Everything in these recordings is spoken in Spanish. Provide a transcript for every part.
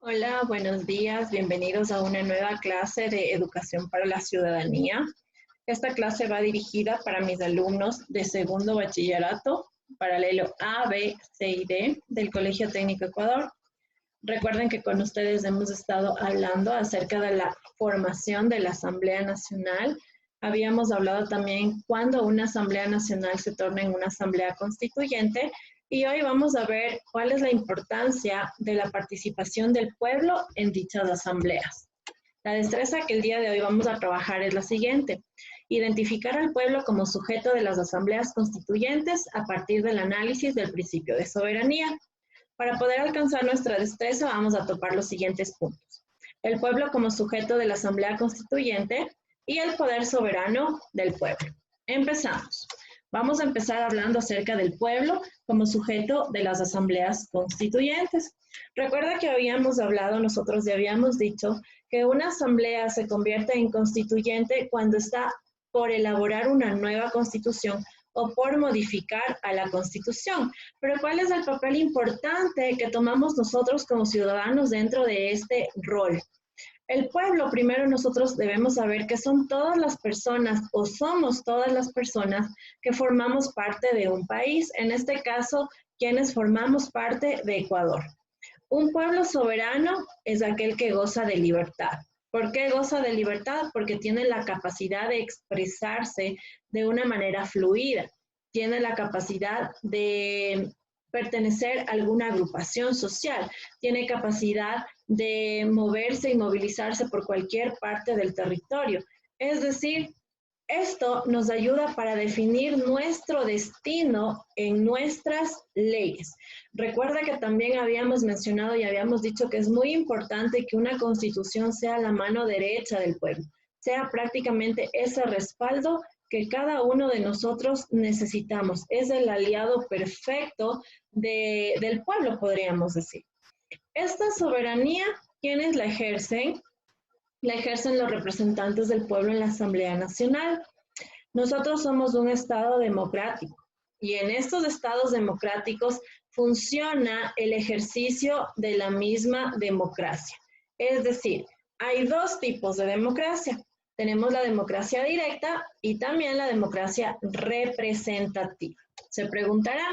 Hola, buenos días. Bienvenidos a una nueva clase de Educación para la Ciudadanía. Esta clase va dirigida para mis alumnos de segundo bachillerato, paralelo A, B, C y D del Colegio Técnico Ecuador. Recuerden que con ustedes hemos estado hablando acerca de la formación de la Asamblea Nacional. Habíamos hablado también cuando una Asamblea Nacional se torna en una Asamblea Constituyente y hoy vamos a ver cuál es la importancia de la participación del pueblo en dichas asambleas. La destreza que el día de hoy vamos a trabajar es la siguiente: identificar al pueblo como sujeto de las asambleas constituyentes a partir del análisis del principio de soberanía. Para poder alcanzar nuestra destreza vamos a topar los siguientes puntos: el pueblo como sujeto de la asamblea constituyente y el poder soberano del pueblo. Empezamos. Vamos a empezar hablando acerca del pueblo como sujeto de las asambleas constituyentes. Recuerda que nosotros ya habíamos dicho que una asamblea se convierte en constituyente cuando está por elaborar una nueva constitución o por modificar a la Constitución. Pero ¿cuál es el papel importante que tomamos nosotros como ciudadanos dentro de este rol? El pueblo, primero nosotros debemos saber que son todas las personas o somos todas las personas que formamos parte de un país, en este caso, quienes formamos parte de Ecuador. Un pueblo soberano es aquel que goza de libertad. ¿Por qué goza de libertad? Porque tiene la capacidad de expresarse de una manera fluida, tiene la capacidad de pertenecer a alguna agrupación social, tiene capacidad de moverse y movilizarse por cualquier parte del territorio. Es decir, esto nos ayuda para definir nuestro destino en nuestras leyes. Recuerda que también habíamos mencionado y habíamos dicho que es muy importante que una constitución sea la mano derecha del pueblo, sea prácticamente ese respaldo que cada uno de nosotros necesitamos. Es el aliado perfecto del pueblo, podríamos decir. Esta soberanía, ¿quiénes la ejercen? La ejercen los representantes del pueblo en la Asamblea Nacional. Nosotros somos un Estado democrático y en estos estados democráticos funciona el ejercicio de la misma democracia. Es decir, hay dos tipos de democracia. Tenemos la democracia directa y también la democracia representativa. Se preguntará,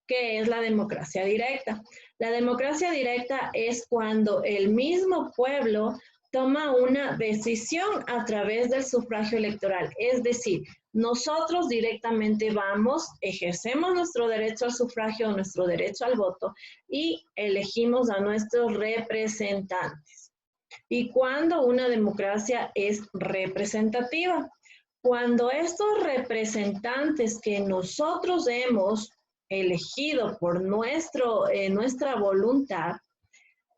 ¿qué es la democracia directa? La democracia directa es cuando el mismo pueblo toma una decisión a través del sufragio electoral. Es decir, nosotros directamente vamos, ejercemos nuestro derecho al sufragio, nuestro derecho al voto y elegimos a nuestros representantes. ¿Y cuándo una democracia es representativa? Cuando estos representantes que nosotros hemos elegido por nuestra voluntad,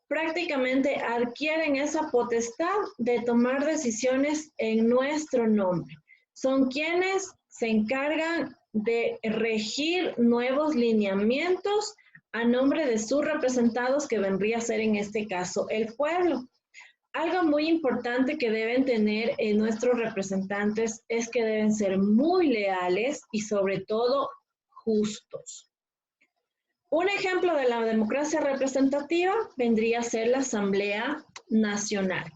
prácticamente adquieren esa potestad de tomar decisiones en nuestro nombre. Son quienes se encargan de regir nuevos lineamientos a nombre de sus representados, que vendría a ser en este caso el pueblo. Algo muy importante que deben tener nuestros representantes es que deben ser muy leales y sobre todo justos. Un ejemplo de la democracia representativa vendría a ser la Asamblea Nacional.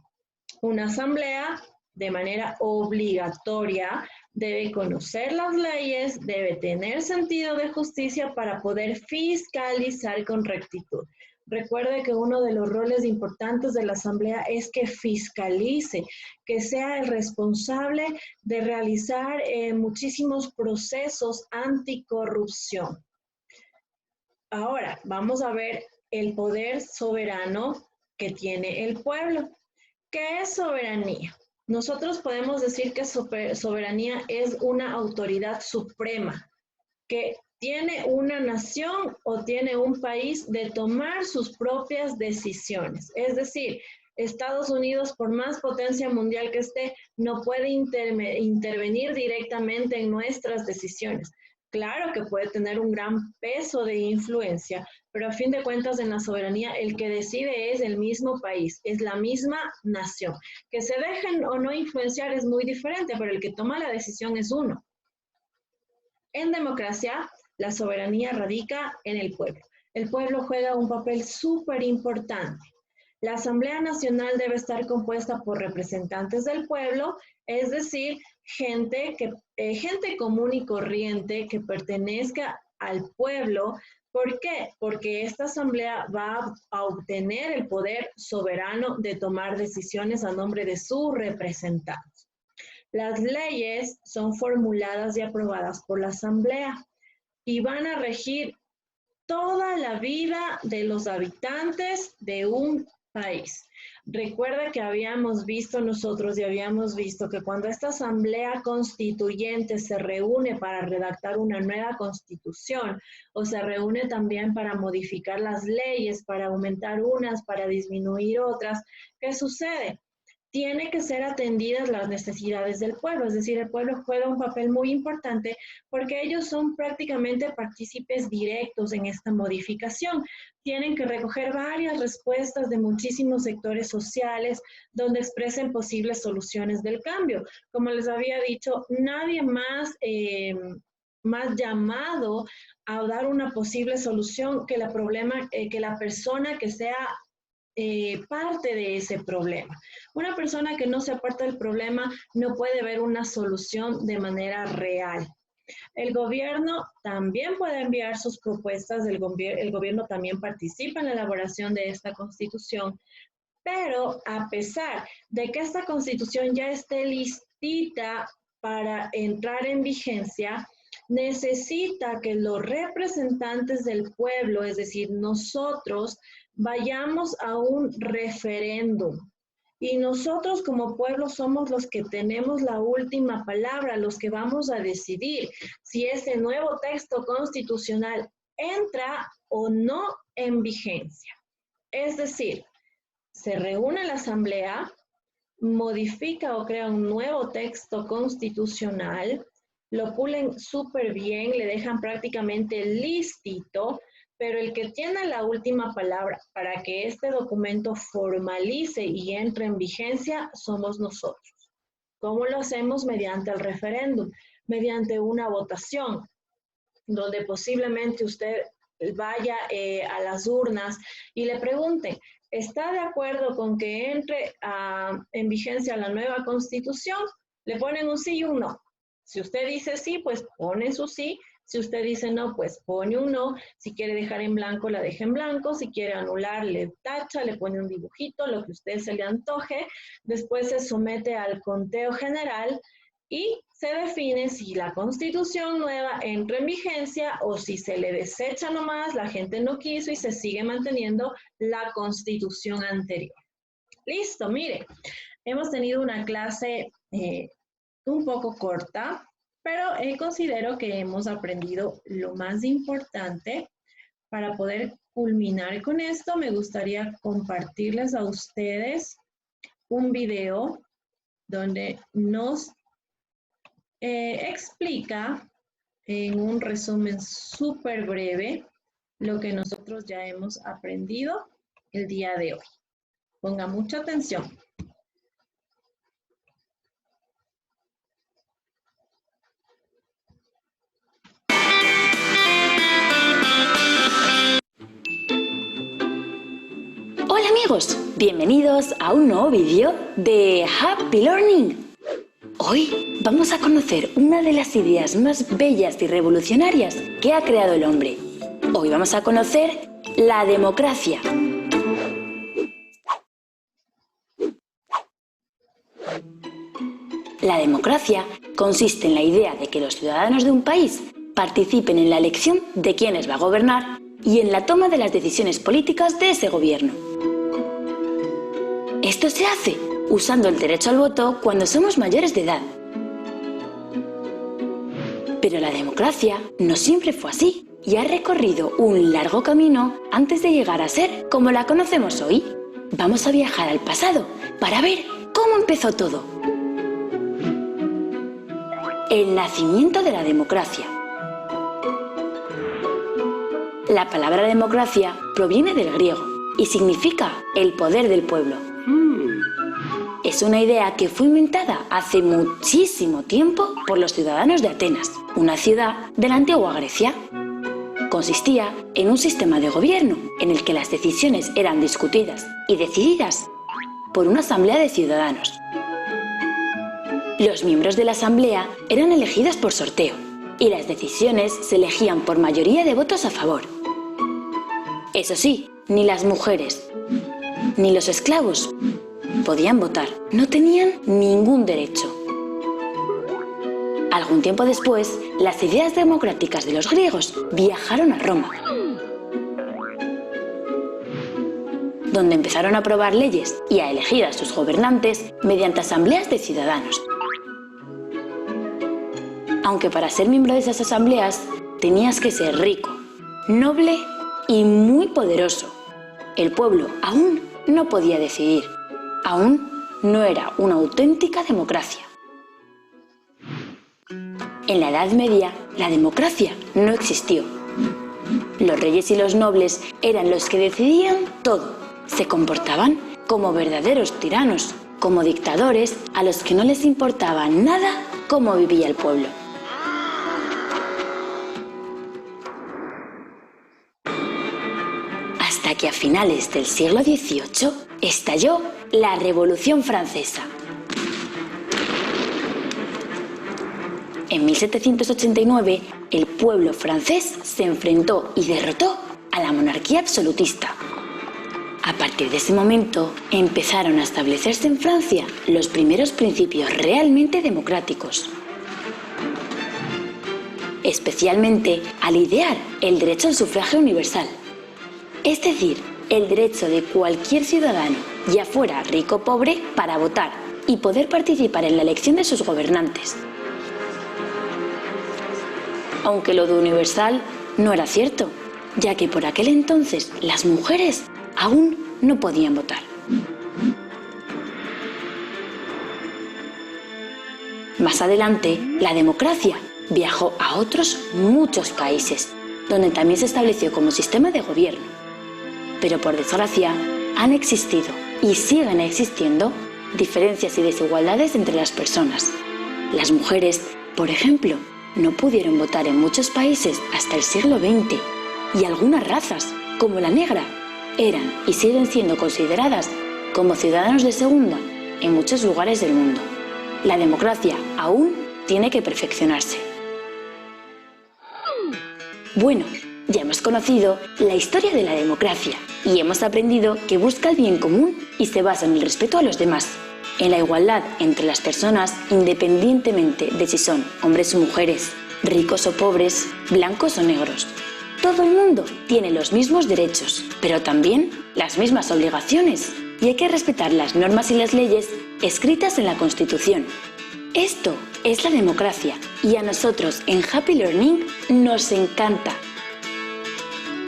Una asamblea, de manera obligatoria, debe conocer las leyes, debe tener sentido de justicia para poder fiscalizar con rectitud. Recuerde que uno de los roles importantes de la asamblea es que fiscalice, que sea el responsable de realizar muchísimos procesos anticorrupción. Ahora, vamos a ver el poder soberano que tiene el pueblo. ¿Qué es soberanía? Nosotros podemos decir que soberanía es una autoridad suprema que tiene una nación o tiene un país de tomar sus propias decisiones. Es decir, Estados Unidos, por más potencia mundial que esté, no puede intervenir directamente en nuestras decisiones. Claro que puede tener un gran peso de influencia, pero a fin de cuentas en la soberanía el que decide es el mismo país, es la misma nación. Que se dejen o no influenciar es muy diferente, pero el que toma la decisión es uno. En democracia, la soberanía radica en el pueblo. El pueblo juega un papel súper importante. La Asamblea Nacional debe estar compuesta por representantes del pueblo, es decir, gente común y corriente que pertenezca al pueblo. ¿Por qué? Porque esta asamblea va a obtener el poder soberano de tomar decisiones a nombre de sus representantes. Las leyes son formuladas y aprobadas por la asamblea y van a regir toda la vida de los habitantes de un país. Recuerda que habíamos visto nosotros y habíamos visto que cuando esta asamblea constituyente se reúne para redactar una nueva constitución o se reúne también para modificar las leyes, para aumentar unas, para disminuir otras, ¿qué sucede? Tiene que ser atendidas las necesidades del pueblo, es decir, el pueblo juega un papel muy importante porque ellos son prácticamente partícipes directos en esta modificación. Tienen que recoger varias respuestas de muchísimos sectores sociales donde expresen posibles soluciones del cambio. Como les había dicho, nadie más llamado a dar una posible solución que la persona que sea parte de ese problema. Una persona que no sea parte del problema no puede ver una solución de manera real. El gobierno también puede enviar sus propuestas, el gobierno también participa en la elaboración de esta constitución, pero a pesar de que esta constitución ya esté listita para entrar en vigencia, necesita que los representantes del pueblo, es decir, nosotros, vayamos a un referéndum. Y nosotros como pueblo somos los que tenemos la última palabra, los que vamos a decidir si ese nuevo texto constitucional entra o no en vigencia. Es decir, se reúne la asamblea, modifica o crea un nuevo texto constitucional, lo pulen súper bien, le dejan prácticamente listito, pero el que tiene la última palabra para que este documento formalice y entre en vigencia somos nosotros. ¿Cómo lo hacemos? Mediante el referéndum, mediante una votación, donde posiblemente usted vaya a las urnas y le pregunte, ¿está de acuerdo con que entre en vigencia la nueva constitución? Le ponen un sí y un no. Si usted dice sí, pues pone su sí. Si usted dice no, pues pone un no. Si quiere dejar en blanco, la deja en blanco. Si quiere anular, le tacha, le pone un dibujito, lo que a usted se le antoje. Después se somete al conteo general y se define si la constitución nueva entra en vigencia o si se le desecha nomás, la gente no quiso y se sigue manteniendo la constitución anterior. Listo, mire, hemos tenido una clase un poco corta, pero considero que hemos aprendido lo más importante. Para poder culminar con esto, me gustaría compartirles a ustedes un video donde nos explica en un resumen súper breve lo que nosotros ya hemos aprendido el día de hoy. Ponga mucha atención. Hola amigos, bienvenidos a un nuevo vídeo de Happy Learning. Hoy vamos a conocer una de las ideas más bellas y revolucionarias que ha creado el hombre. Hoy vamos a conocer la democracia. La democracia consiste en la idea de que los ciudadanos de un país participen en la elección de quién les va a gobernar y en la toma de las decisiones políticas de ese gobierno. Esto se hace usando el derecho al voto cuando somos mayores de edad. Pero la democracia no siempre fue así y ha recorrido un largo camino antes de llegar a ser como la conocemos hoy. Vamos a viajar al pasado para ver cómo empezó todo. El nacimiento de la democracia. La palabra democracia proviene del griego y significa el poder del pueblo. Es una idea que fue inventada hace muchísimo tiempo por los ciudadanos de Atenas, una ciudad de la antigua Grecia. Consistía en un sistema de gobierno en el que las decisiones eran discutidas y decididas por una asamblea de ciudadanos. Los miembros de la asamblea eran elegidos por sorteo y las decisiones se elegían por mayoría de votos a favor. Eso sí, ni las mujeres ni los esclavos podían votar, no tenían ningún derecho. Algún tiempo después, las ideas democráticas de los griegos viajaron a Roma, donde empezaron a aprobar leyes y a elegir a sus gobernantes mediante asambleas de ciudadanos. Aunque para ser miembro de esas asambleas tenías que ser rico, noble y muy poderoso. El pueblo aún no podía decidir, aún no era una auténtica democracia. En la Edad Media, la democracia no existió. Los reyes y los nobles eran los que decidían todo. Se comportaban como verdaderos tiranos, como dictadores a los que no les importaba nada cómo vivía el pueblo. Hasta que a finales del siglo XVIII estalló la Revolución Francesa. En 1789, el pueblo francés se enfrentó y derrotó a la monarquía absolutista. A partir de ese momento, empezaron a establecerse en Francia los primeros principios realmente democráticos, especialmente al idear el derecho al sufragio universal, es decir, el derecho de cualquier ciudadano, ya fuera rico o pobre, para votar y poder participar en la elección de sus gobernantes. Aunque lo de universal no era cierto, ya que por aquel entonces las mujeres aún no podían votar. Más adelante, la democracia viajó a otros muchos países, donde también se estableció como sistema de gobierno. Pero por desgracia, han existido y siguen existiendo diferencias y desigualdades entre las personas. Las mujeres, por ejemplo, no pudieron votar en muchos países hasta el siglo XX, y algunas razas, como la negra, eran y siguen siendo consideradas como ciudadanos de segunda en muchos lugares del mundo. La democracia aún tiene que perfeccionarse. Bueno, ya hemos conocido la historia de la democracia y hemos aprendido que busca el bien común y se basa en el respeto a los demás, en la igualdad entre las personas independientemente de si son hombres o mujeres, ricos o pobres, blancos o negros. Todo el mundo tiene los mismos derechos, pero también las mismas obligaciones, y hay que respetar las normas y las leyes escritas en la Constitución. Esto es la democracia y a nosotros en Happy Learning nos encanta.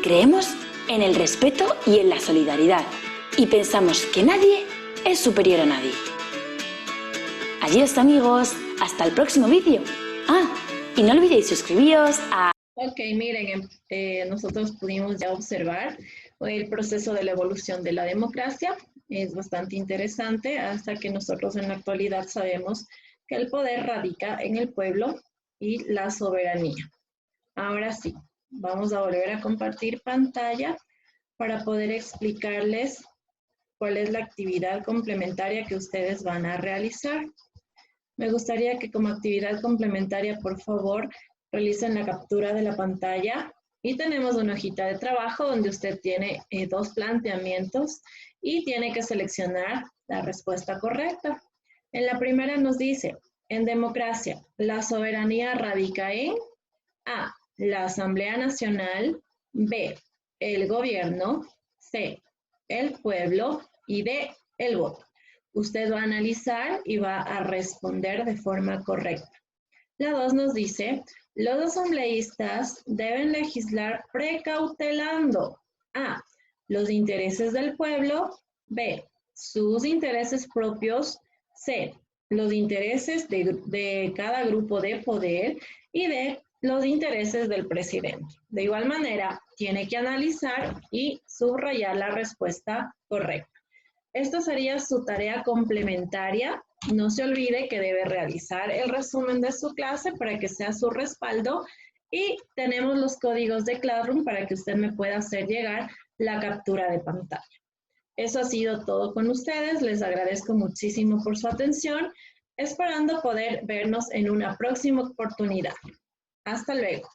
Creemos en el respeto y en la solidaridad y pensamos que nadie es superior a nadie. Adiós amigos, hasta el próximo vídeo. Y no olvidéis suscribiros a... Ok, miren, nosotros pudimos ya observar el proceso de la evolución de la democracia. Es bastante interesante hasta que nosotros en la actualidad sabemos que el poder radica en el pueblo y la soberanía. Ahora sí, vamos a volver a compartir pantalla para poder explicarles cuál es la actividad complementaria que ustedes van a realizar. Me gustaría que como actividad complementaria, por favor, realicen la captura de la pantalla y tenemos una hojita de trabajo donde usted tiene dos planteamientos y tiene que seleccionar la respuesta correcta. En la primera nos dice, en democracia, la soberanía radica en A, la Asamblea Nacional, B, el gobierno, C, el pueblo y D, el voto. Usted va a analizar y va a responder de forma correcta. La 2 nos dice, los asambleístas deben legislar precautelando A, los intereses del pueblo, B, sus intereses propios, C, los intereses de cada grupo de poder y D, los intereses del presidente. De igual manera, tiene que analizar y subrayar la respuesta correcta. Esta sería su tarea complementaria. No se olvide que debe realizar el resumen de su clase para que sea su respaldo Y tenemos los códigos de Classroom para que usted me pueda hacer llegar la captura de pantalla. Eso ha sido todo con ustedes. Les agradezco muchísimo por su atención, esperando poder vernos en una próxima oportunidad. Hasta luego.